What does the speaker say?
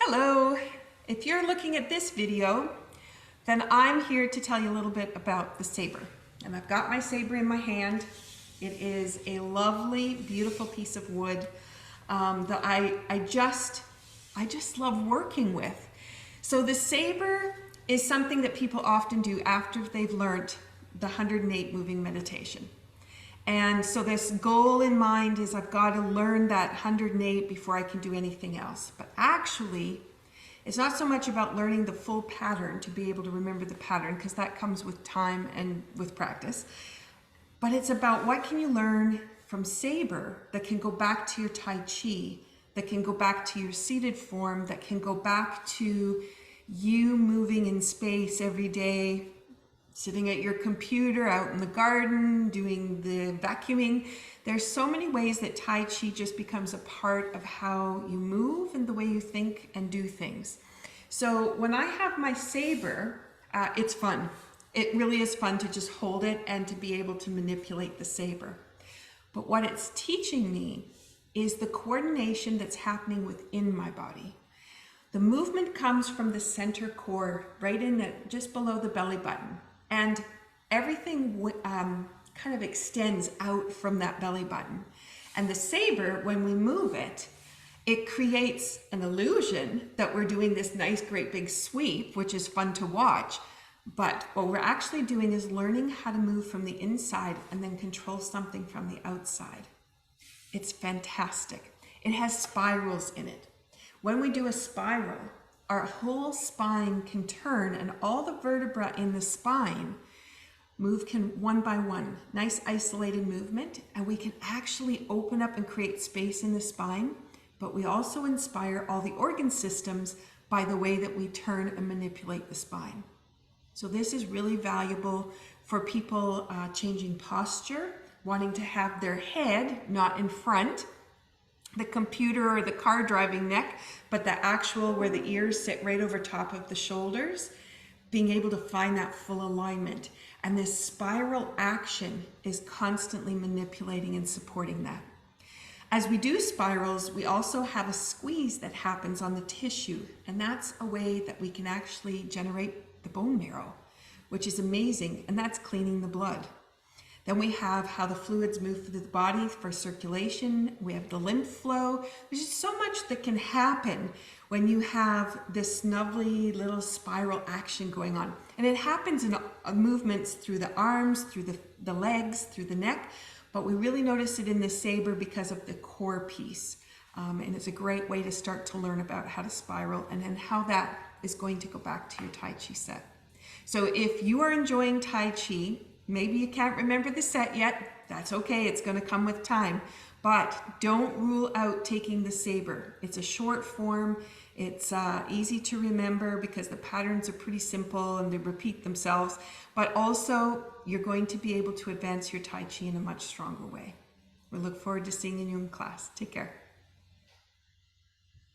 Hello! If you're looking at this video, then I'm here to tell you a little bit about the saber. And I've got my saber in my hand. It is a lovely, beautiful piece of wood that I just love working with. So the saber is something that people often do after they've learned the 108 moving meditation. And so this goal in mind is I've got to learn that 108 before I can do anything else. But actually, it's not so much about learning the full pattern to be able to remember the pattern, because that comes with time and with practice. But it's about what can you learn from Sabre that can go back to your Tai Chi, that can go back to your seated form, that can go back to you moving in space every day, sitting at your computer, out in the garden, doing the vacuuming. There's so many ways that Tai Chi just becomes a part of how you move and the way you think and do things. So when I have my saber, it's fun. It really is fun to just hold it and to be able to manipulate the saber. But what it's teaching me is the coordination that's happening within my body. The movement comes from the center core, right in just below the belly button. And everything kind of extends out from that belly button. And the saber, when we move it, it creates an illusion that we're doing this nice, great big sweep, which is fun to watch. But what we're actually doing is learning how to move from the inside and then control something from the outside. It's fantastic. It has spirals in it. When we do a spiral, our whole spine can turn and all the vertebrae in the spine move one by one. Nice isolated movement, and we can actually open up and create space in the spine, but we also inspire all the organ systems by the way that we turn and manipulate the spine. So this is really valuable for people changing posture, wanting to have their head not in front, the computer or the car driving neck, but the actual where the ears sit right over top of the shoulders, being able to find that full alignment. And this spiral action is constantly manipulating and supporting that. As we do spirals, we also have a squeeze that happens on the tissue, and that's a way that we can actually generate the bone marrow, which is amazing, and that's cleaning the blood. Then we have how the fluids move through the body for circulation. We have the lymph flow. There's just so much that can happen when you have this lovely little spiral action going on. And it happens in movements through the arms, through the legs, through the neck. But we really notice it in the saber because of the core piece. And it's a great way to start to learn about how to spiral and then how that is going to go back to your Tai Chi set. So if you are enjoying Tai Chi, maybe you can't remember the set yet, that's okay, it's going to come with time. But don't rule out taking the saber. It's a short form, it's easy to remember because the patterns are pretty simple and they repeat themselves, but also you're going to be able to advance your Tai Chi in a much stronger way. We look forward to seeing you in class. Take care.